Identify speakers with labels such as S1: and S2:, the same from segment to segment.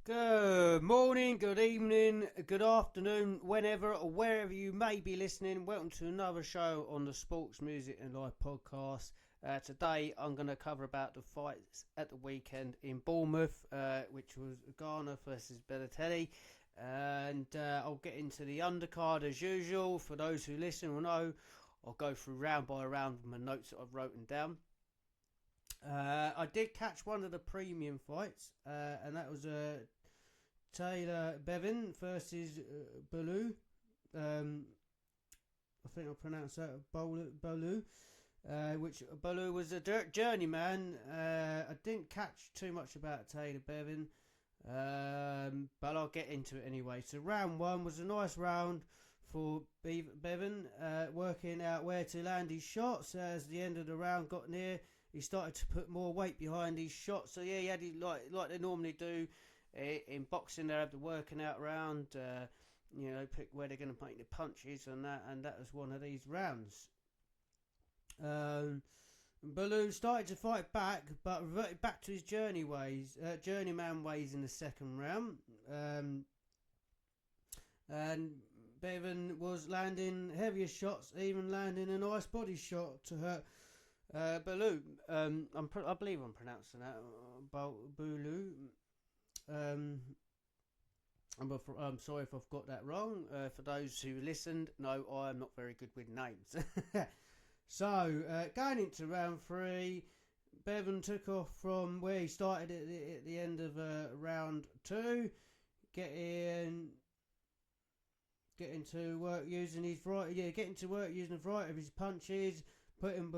S1: Good morning, good evening, good afternoon, whenever or wherever you may be listening. Welcome to another show on the Sports Music and Life podcast. Today I'm going to cover about the fights at the weekend in Bournemouth, which was Garner versus Bellotti. And I'll get into the undercard as usual. For those who listen will know, I'll go through round by round with my notes that I've written down. I did catch one of the premium fights, and that was Taylor Bevan versus Bellew. I think I pronounced that Bellew. Which Bellew was a journeyman. I didn't catch too much about Taylor Bevan, but I'll get into it anyway. So round one was a nice round for Bevan, working out where to land his shots. As the end of the round got near, he started to put more weight behind his shots. So yeah, he had it like they normally do. In boxing, they have the working out round, pick where they're going to make the punches and that was one of these rounds. Bellew started to fight back, but reverted back to his journeyman ways in the second round. And Bevan was landing heavier shots, even landing a nice body shot to hurt Bellew. I believe I'm pronouncing that Bellew. I'm sorry if I've got that wrong. For those who listened, no, I'm not very good with names. So, going into round three, Bevan took off from where he started at the end of round two, getting to work using his the variety of his punches, putting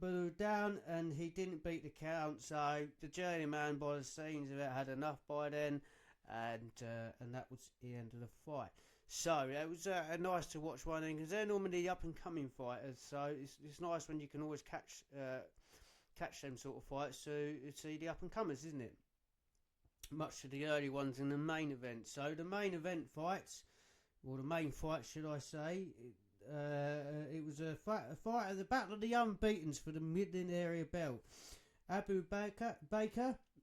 S1: Bellew down, and he didn't beat the count. So the journeyman, by the scenes of it, had enough by then, and that was the end of the fight. So it was nice to watch one thing, because they're normally the up and coming fighters. So it's nice when you can always catch them sort of fights to see the up and comers, isn't it? Much to the early ones in the main event. So the main event fights, or the main fight, should I say? It was a fight of the Battle of the Unbeatens for the Midland area belt. Abu Baker,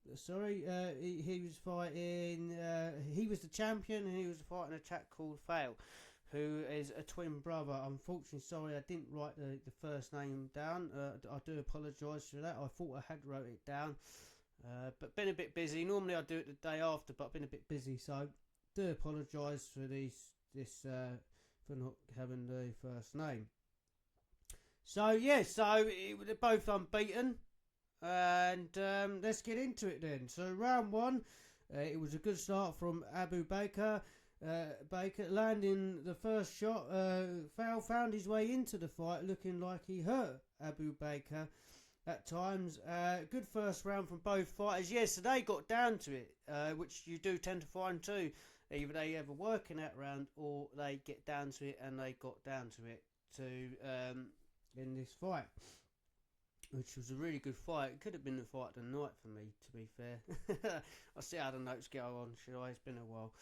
S1: he was fighting. He was the champion, and he was fighting a chap called Fail, who is a twin brother. Unfortunately, sorry, I didn't write the first name down. I do apologise for that. I thought I had wrote it down, but been a bit busy. Normally I do it the day after, but I've been a bit busy, so do apologise for for not having the first name. So they're both unbeaten, and let's get into it then. So round one, it was a good start from Abu Baker. Baker landing the first shot. Found his way into the fight, looking like he hurt Abu Baker at times. Good first round from both fighters. Yes, so they got down to it, which you do tend to find too. Either they have a working out round, or they get down to it, and they got down to it in this fight, which was a really good fight. It could have been the fight of the night for me, to be fair. I'll see how the notes go on, should I? It's been a while.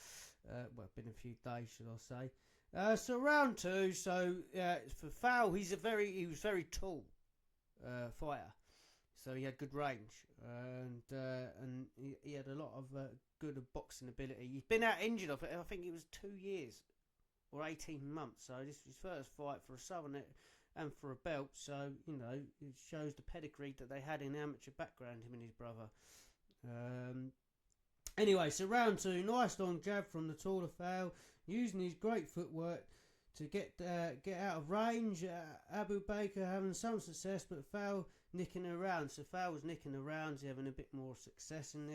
S1: It's been a few days, should I say. So round two. So for Fowl, he was very tall fighter, so he had good range, and he had a lot of good boxing ability. He's been out injured. I think it was 2 years or 18 months. So this was his first fight for a Southern and for a belt. So it shows the pedigree that they had in amateur background, him and his brother. Anyway, so round two, nice long jab from the taller Fowl, using his great footwork to get out of range. Abu Baker having some success, but Fowl nicking around. So Fowl was nicking around, he's having a bit more success in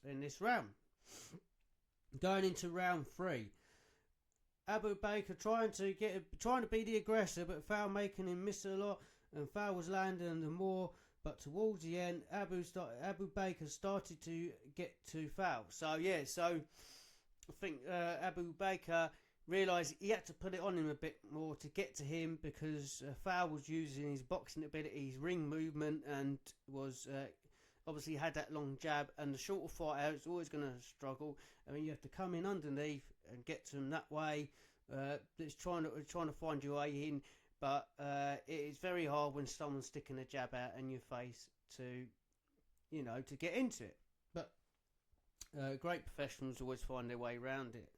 S1: this round. Going into round three, Abu Baker trying to be the aggressor, but Fowl making him miss a lot, and Fowl was landing the more. But towards the end, Abu Baker started to get to Fowl. So I think Abu Baker realised he had to put it on him a bit more to get to him, because Fowl was using his boxing ability, his ring movement, and was obviously had that long jab. And the shorter fighter is always going to struggle. I mean, you have to come in underneath and get to him that way. It's trying to find your way in, but it is very hard when someone's sticking a jab out in your face to to get into it. But great professionals always find their way around it.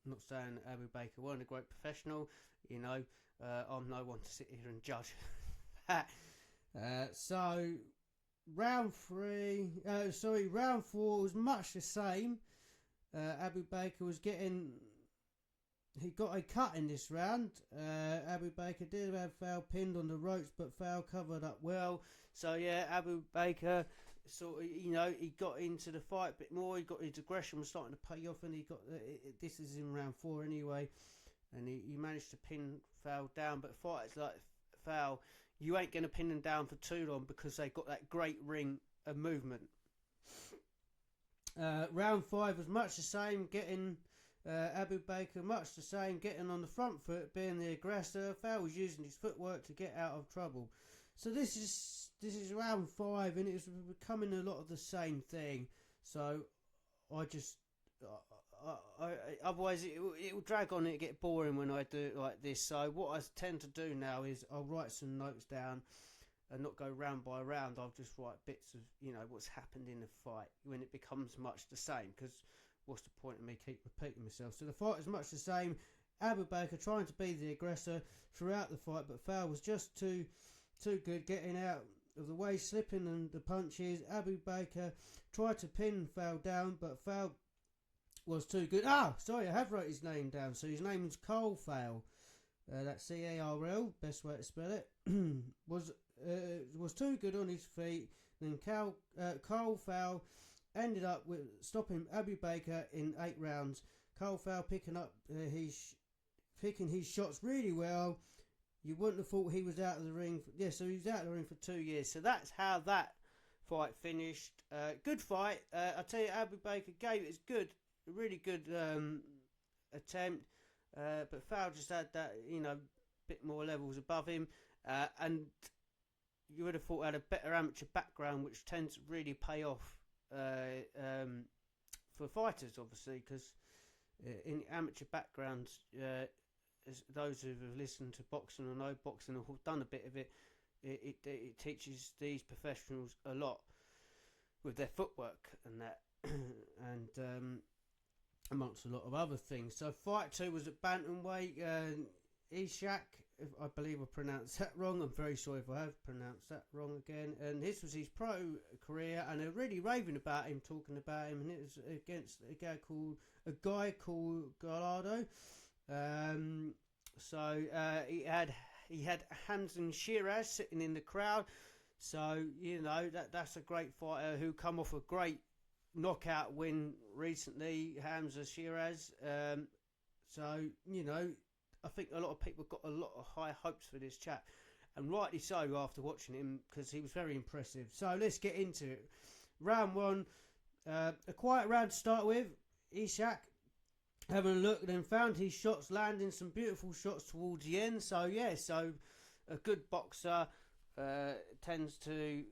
S1: Not saying that Abu Baker wasn't a great professional. I'm no one to sit here and judge that. So round four was much the same. Abu Baker was he got a cut in this round. Abu Baker did have foul pinned on the ropes, but foul covered up well. So yeah, Abu Baker sort of, he got into the fight a bit more. He got his aggression was starting to pay off, and he got this is in round four anyway, and he managed to pin foul down. But fighters like foul, you ain't going to pin them down for too long because they got that great ring of movement. Round five was much the same, getting Abu Baker much the same, getting on the front foot, being the aggressor. Foul was using his footwork to get out of trouble. So this is round five, and it's becoming a lot of the same thing. So I just otherwise it will drag on and get boring when I do it like this. So what I tend to do now is I'll write some notes down and not go round by round. I'll just write bits of what's happened in the fight when it becomes much the same, because what's the point of me keep repeating myself? So the fight is much the same. Abu Baker trying to be the aggressor throughout the fight, but foul was just too good, getting out of the way, slipping on the punches. Abu Baker tried to pin foul down, but foul was too good. Sorry, I have wrote his name down. So his name is Cole Foul. That's C-A-R-L, best way to spell it. was too good on his feet. Then Cole Foul ended up with stopping Abu Baker in 8 rounds. Cole Foul picking his shots really well. You wouldn't have thought he was out of the ring. So he was out of the ring for 2 years. So that's how that fight finished. Good fight. I tell you, Abu Baker gave it a really good attempt. But Foul just had that, bit more levels above him. And you would have thought had a better amateur background, which tends to really pay off for fighters, obviously, because in amateur backgrounds, as those who have listened to boxing or know boxing or have done a bit of it, it teaches these professionals a lot with their footwork and that, and amongst a lot of other things. So fight 2 was at bantamweight. Ishak, if I believe I pronounced that wrong. I'm very sorry if I have pronounced that wrong again. And this was his pro career, and they're really raving about him, talking about him. And it was against a guy called Garner. He had Hamza Shiraz sitting in the crowd. So that's a great fighter who come off a great knockout win recently, Hamza Shiraz. I think a lot of people got a lot of high hopes for this chap, and rightly so after watching him, because he was very impressive. So let's get into it. Round 1, a quiet round to start with. Ishak having a look, then found his shots, landing some beautiful shots towards the end. So a good boxer tends to,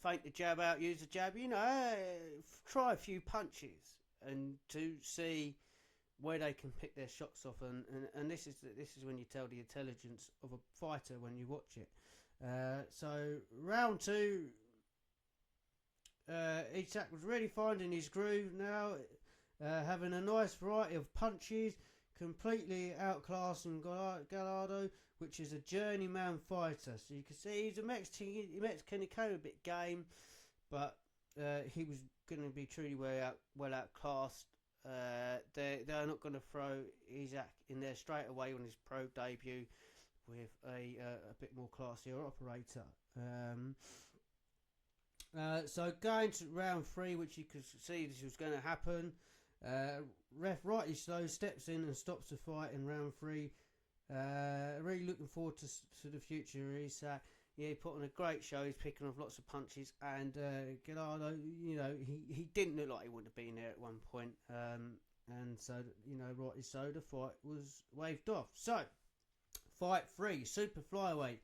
S1: feint the jab out, use the jab, try a few punches and to see where they can pick their shots off, and this is when you tell the intelligence of a fighter when you watch it. So round 2, Ishak was really finding his groove now, having a nice variety of punches, completely outclassing Gallardo, which is a journeyman fighter. So you can see he's a Mexican. He came a bit game, but he was going to be truly well outclassed. They're not going to throw Ishak in there straight away on his pro debut with a bit more classier operator. So going to round 3, which you could see this was going to happen. Ref rightly so steps in and stops the fight in round 3. Really looking forward to the future. Ishak, he put on a great show. He's picking off lots of punches, and Gallardo, he didn't look like he would have been there at one point. And so, rightly so, the fight was waved off. So, fight 3, super flyweight,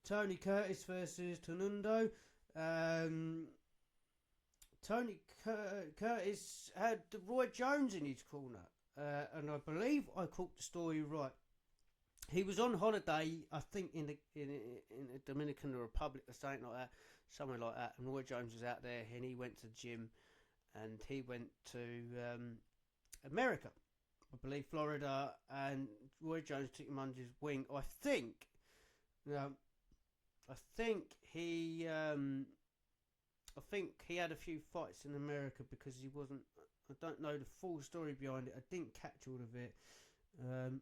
S1: Tony Curtis versus Tonundo. Tony Curtis had Roy Jones in his corner, and I believe I caught the story right. He was on holiday, I think, in the Dominican Republic or something like that. somewhere like that. And Roy Jones was out there, and he went to the gym, and he went to America, I believe Florida, and Roy Jones took him under his wing. I think he I think he had a few fights in America because he wasn't. I don't know the full story behind it. I didn't catch all of it. And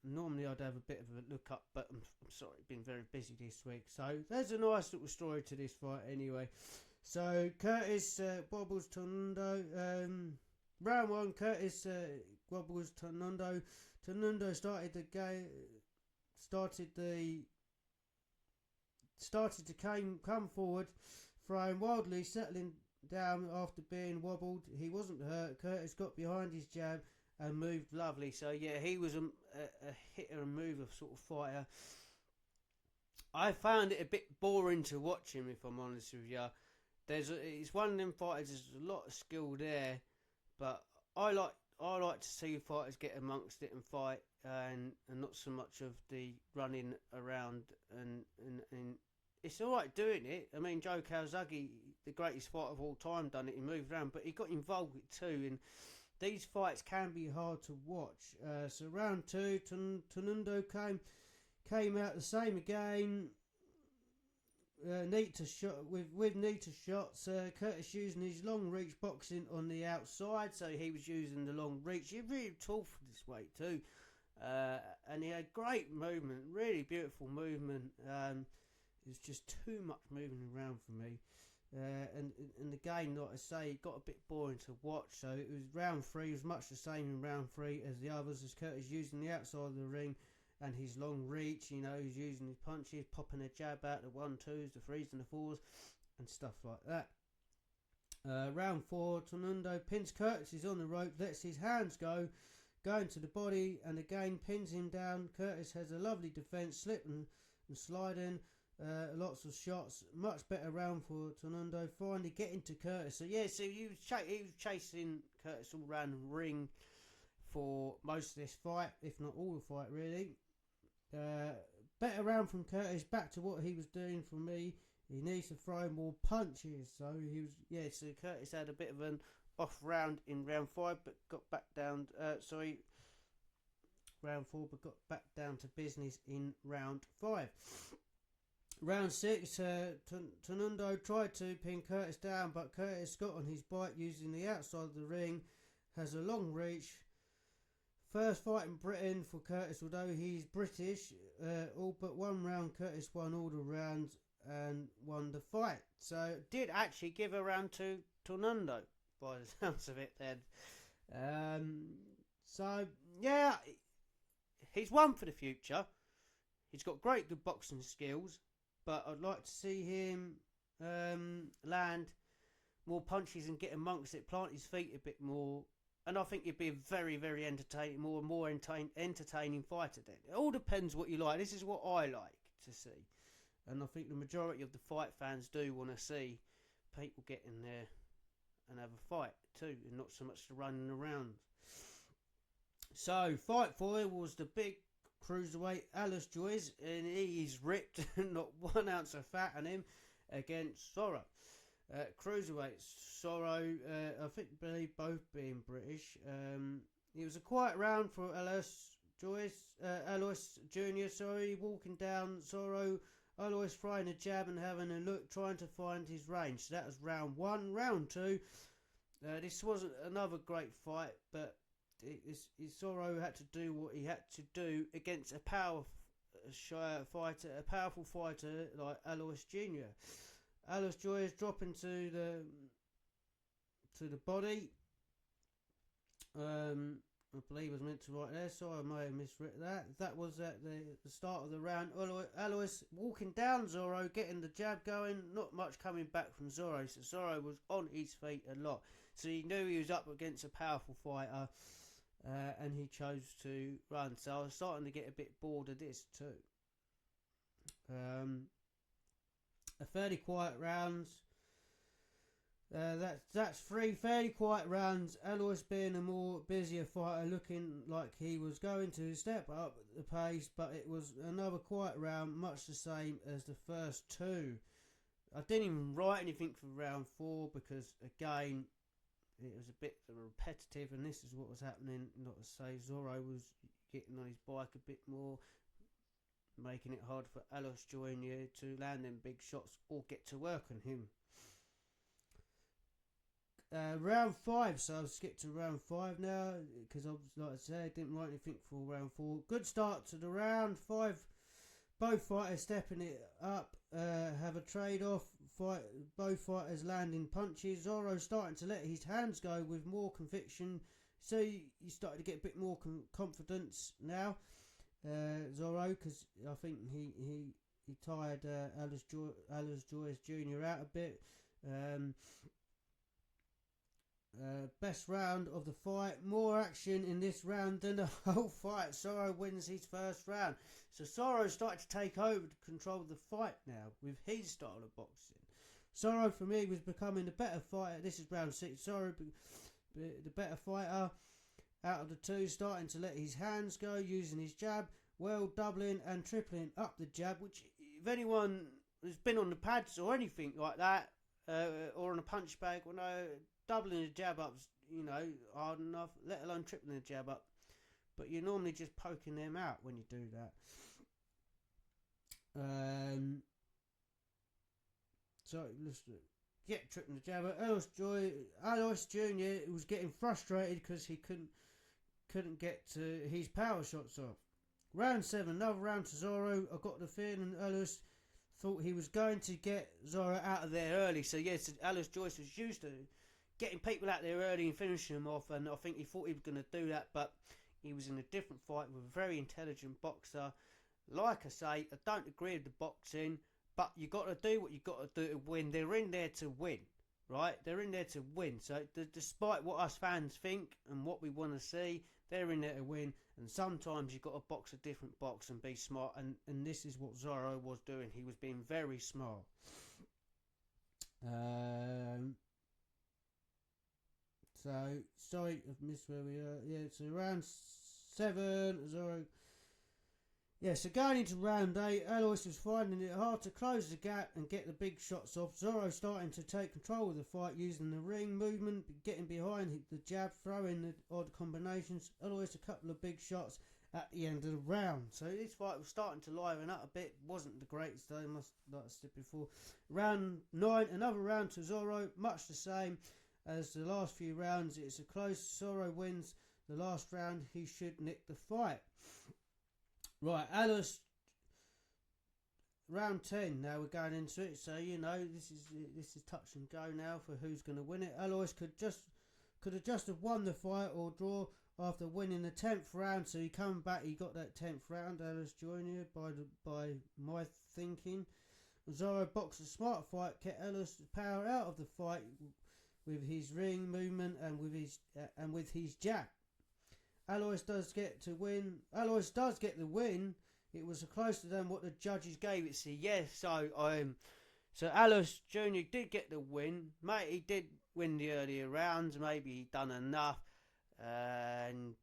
S1: normally I'd have a bit of a look up, but I'm sorry, been very busy this week. So there's a nice little story to this fight anyway. So Curtis wobbles Tornado. Round 1, Curtis wobbles Tornado. Tornado started to come forward, throwing wildly, settling down after being wobbled. He wasn't hurt. Curtis got behind his jab and moved lovely. So yeah, he was a hitter and mover sort of fighter. I found it a bit boring to watch him, if I'm honest with you. It's one of them fighters. There's a lot of skill there, but I like to see fighters get amongst it and fight, and not so much of the running around and it's all right doing it. I mean, Joe Calzaghe, the greatest fighter of all time, done it. He moved around, but he got involved with it too. And these fights can be hard to watch. So round 2, Tornado came out the same again. Nita shot with Nita shots. Curtis using his long reach boxing on the outside, so he was using the long reach. He really tall for this weight too, and he had great movement, really beautiful movement. It was just too much moving around for me, and the game, like I say, it got a bit boring to watch. So it was round 3 was much the same in round 3 as the others, as Curtis using the outside of the ring and his long reach. You know, he's using his punches, popping a jab out, the 1-2s, the 3s and the 4s, and stuff like that. Round 4, Tornado pins Curtis. He's on the rope, lets his hands go, going to the body, and again pins him down. Curtis has a lovely defence, slipping and sliding. Lots of shots, much better round for Tornado. Finally getting to Curtis. So yeah, so he was chasing Curtis all around the ring for most of this fight, if not all the fight really. Better round from Curtis, back to what he was doing for me. He needs to throw more punches. So so Curtis had a bit of an off round in round 5, but got back down. Round 4, but got back down to business in round 5. Round 6, Tornado tried to pin Curtis down, but Curtis got on his bite using the outside of the ring, has a long reach. First fight in Britain for Curtis, although he's British. All but one round, Curtis won all the rounds and won the fight. So did actually give a round to Tornado, by the sounds of it then. So yeah, he's one for the future. He's got great good boxing skills, but I'd like to see him land more punches and get amongst it, plant his feet a bit more. And I think he'd be a very, very entertaining fighter then. It all depends what you like. This is what I like to see. And I think the majority of the fight fans do want to see people get in there and have a fight too, and not so much the running around. So, fight 4 was the big cruiserweight Alice Joyce, and he is ripped, not 1 ounce of fat on him, against Sorrow. Cruiserweight Sorrow, I think believe both being British. It was a quiet round for Alois Jr. Walking down Sorrow, Alois throwing a jab and having a look, trying to find his range. So that was round 1. Round 2, this wasn't another great fight, but Sorrow had to do what he had to do against a powerful fighter like Alois Jr. Alois Joyce dropping to the body. I believe I was meant to write there, so I may have miswritten that. That was at the start of the round. Alois walking down Zorro, getting the jab going, not much coming back from Zorro. So Zorro was on his feet a lot. So he knew he was up against a powerful fighter, and he chose to run. So I was starting to get a bit bored of this too. A fairly quiet rounds. That's 3 fairly quiet rounds. Alois being a more busier fighter, looking like he was going to step up the pace, but it was another quiet round, much the same as the first 2. I didn't even write anything for round 4 because, again, it was a bit repetitive, and this is what was happening. Not to say Zorro was getting on his bike a bit more, making it hard for Alice Jr. to land them big shots or get to work on him. Round 5, so I'll skip to round 5 now because, like I said, I didn't write anything for round 4. Good start to the round 5. Both fighters stepping it up, have a trade-off. Both fighters landing punches. Zorro starting to let his hands go with more conviction, so he started to get a bit more confidence now. Zorro, because I think he tired Alice Joyce Jr. out a bit. Best round of the fight. More action in this round than the whole fight. Zorro wins his first round. So Zorro started to take over to control the fight now with his style of boxing. Zorro, for me, was becoming the better fighter. This is round 6. Zorro, the better fighter out of the two, starting to let his hands go, using his jab, well, doubling and tripling up the jab, which, if anyone has been on the pads or anything like that, or on a punch bag, well, no, doubling the jab up's, hard enough, let alone tripling the jab up. But you're normally just poking them out when you do that. So let's get tripling the jab up. Alice Jr. was getting frustrated because he couldn't get to his power shots off. Round 7, another round to Zorro. I got the feeling Alice thought he was going to get Zorro out of there early. So yes, Alice Joyce was used to getting people out there early and finishing them off, and I think he thought he was going to do that, but he was in a different fight with a very intelligent boxer. Like I say, I don't agree with the boxing, but you got to do what you got to do to win. They're in there to win, right? They're in there to win. So despite what us fans think and what we want to see, they're in there to win. And sometimes you've got to box a different box and be smart. And this is what Zorro was doing. He was being very smart. So, sorry, I've missed where we are. Yeah, so round 7, Zorro. Yeah, so going into round 8, Alois was finding it hard to close the gap and get the big shots off. Zorro starting to take control of the fight, using the ring movement, getting behind the jab, throwing the odd combinations. Alois a couple of big shots at the end of the round. So this fight was starting to liven up a bit. Wasn't the greatest though, like I said before. Round 9, another round to Zorro, much the same as the last few rounds. It's a close. Zorro wins the last round. He should nick the fight. Right, Alice, round 10. Now we're going into it, so this is touch and go now for who's going to win it. Alois could have just have won the fight or draw after winning the 10th round. So he come back, he got that 10th round. Alice Jr. by my thinking. Zorro boxed a smart fight, kept Alice's power out of the fight with his ring movement and with his jab. Alois does get the win. It was closer than what the judges gave it. So yes, so Alois Jr. did get the win. Mate, he did win the earlier rounds. Maybe he done enough, and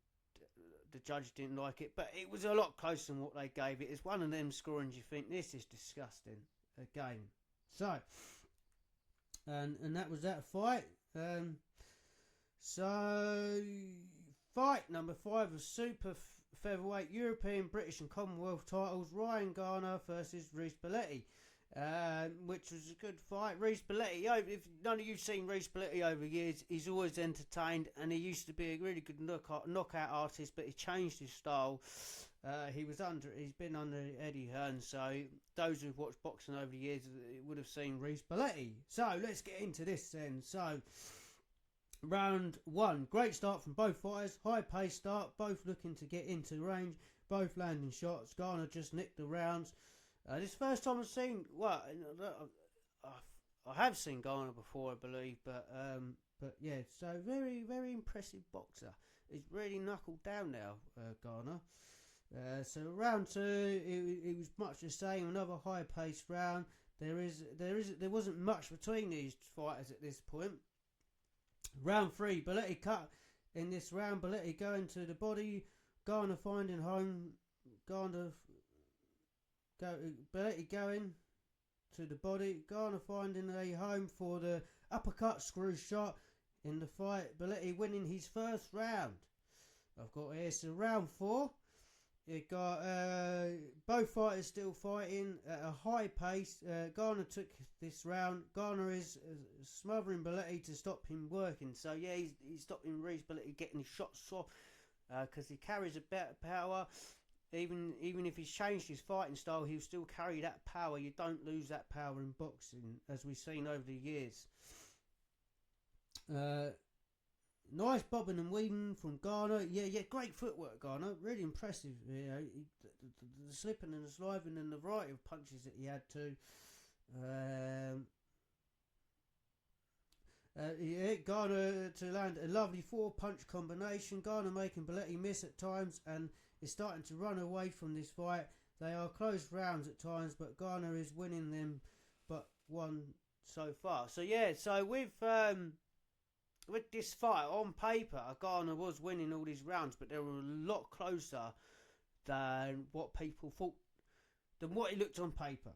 S1: the judge didn't like it. But it was a lot closer than what they gave it. It's one of them scorings you think, this is disgusting. Again. So, and that was that fight. So, fight number 5 was super featherweight European, British and Commonwealth titles. Ryan Garner versus Reece Bellotti, which was a good fight. Reece Bellotti, if none of you've seen Reece Bellotti over years, he's always entertained, and he used to be a really good knockout artist, but he changed his style. He's been under Eddie Hearn, so those who've watched boxing over the years would have seen Reece Bellotti. So let's get into this then. So round 1, great start from both fighters, high pace start, both looking to get into range, both landing shots. Garner just nicked the rounds. This first time I've seen, I have seen Garner before, I believe, but yeah, so very, very impressive boxer. He's really knuckled down now, Garner. So round 2, it was much the same, another high paced round. There wasn't much between these fighters at this point. Round 3, Bellotti cut in this round. Bellotti going to the body, Garner finding home. Bellotti going. to the body. Garner finding a home for the uppercut screw shot in the fight. Bellotti winning his first round. I've got here, so round 4. You got both fighters still fighting at a high pace. Garner took this round. Garner is smothering Bellotti to stop him working. So yeah, he's stopping Reece Bellotti getting his shots off because he carries a better power. Even if he's changed his fighting style, he'll still carry that power. You don't lose that power in boxing, as we've seen over the years. Nice bobbing and weaving from Garner. Yeah, great footwork, Garner. Really impressive. You know, the slipping and the sliding and the variety of punches that he had too. He hit Garner to land a lovely 4-punch combination. Garner making Bellotti miss at times and is starting to run away from this fight. They are close rounds at times, but Garner is winning them, but one so far. So yeah, so with this fight, on paper, Garner was winning all these rounds, but they were a lot closer than what people thought, than what it looked on paper.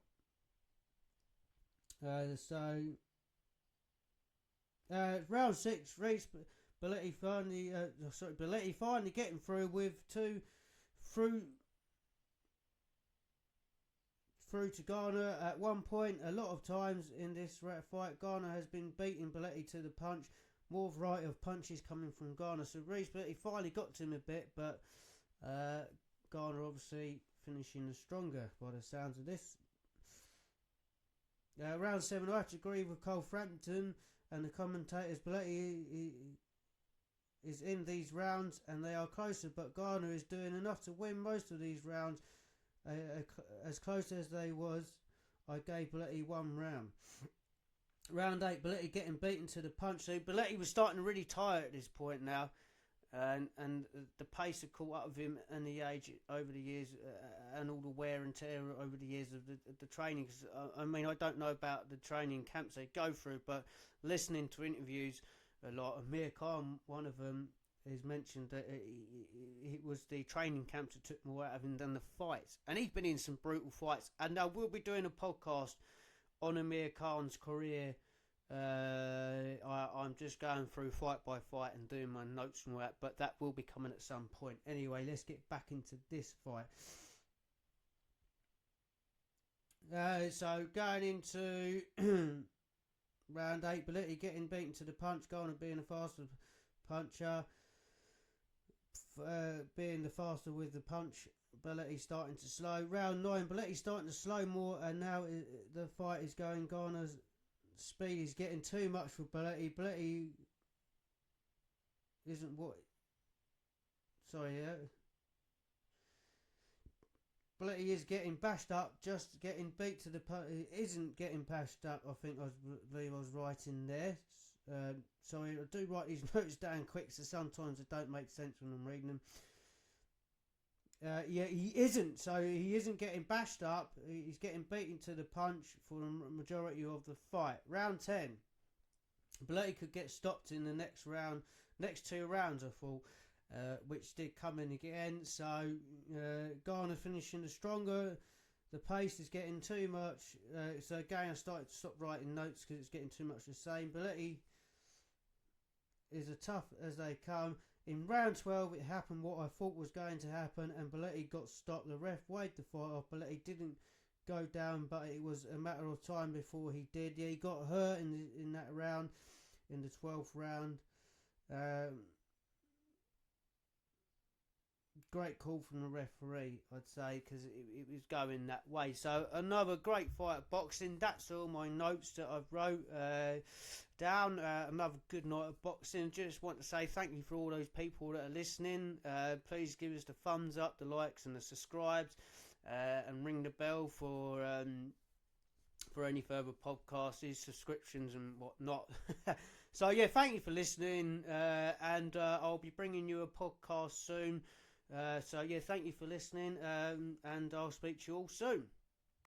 S1: Round 6, Reece Bellotti finally getting through with 2 through to Garner. At one point, a lot of times in this fight, Garner has been beating Bellotti to the punch. More variety of punches coming from Garner. So Reece Bellotti finally got to him a bit, but Garner obviously finishing the stronger by the sounds of this. Round 7, I have to agree with Cole Frampton and the commentators. Bellotti is in these rounds and they are closer, but Garner is doing enough to win most of these rounds. As close as they was, I gave Bellotti 1 round. Round 8, Bellotti getting beaten to the punch. So Bellotti was starting to really tire at this point now, and the pace had caught up with him and the age over the years, and all the wear and tear over the years of the training. Cause, I mean, I don't know about the training camps they go through, but listening to interviews a lot, Amir Khan, one of them, has mentioned that it was the training camps that took more out of him than the fights, and he's been in some brutal fights. And I will be doing a podcast on Amir Khan's career. I'm just going through fight by fight and doing my notes and all that, but that will be coming at some point. Anyway, let's get back into this fight. So going into round 8, Bellotti getting beaten to the punch, Garner being a faster puncher, being the faster with the punch. Bellotti starting to slow. Round 9, Bellotti starting to slow more, and now the fight is going. Garner's speed is getting too much for Bellotti. Bellotti isn't what... Sorry, Bellotti is getting bashed up, just getting beat to the punch. Isn't getting bashed up, I think I believe I was right in there. Sorry, I do write these notes down quick, so sometimes they don't make sense when I'm reading them. Yeah, he isn't. So he isn't getting bashed up. He's getting beaten to the punch for the majority of the fight. Round 10. Bellotti could get stopped in the next round. Next 2 rounds, I thought, which did come in again. So Garner finishing the stronger. The pace is getting too much. So again, I started to stop writing notes because it's getting too much the same. Bellotti is as tough as they come. In round 12, it happened what I thought was going to happen, and Bellotti got stopped. The ref waved the fight off. Bellotti didn't go down, but it was a matter of time before he did. Yeah, he got hurt in that round, in the 12th round. Great call from the referee, I'd say, because it was going that way. So another great fight of boxing. That's all my notes that I've wrote down. Another good night of boxing. Just want to say thank you for all those people that are listening. Please give us the thumbs up, the likes and the subscribes, and ring the bell for any further podcasts, subscriptions and whatnot. So yeah, thank you for listening, and I'll be bringing you a podcast soon. So yeah, thank you for listening, and I'll speak to you all soon.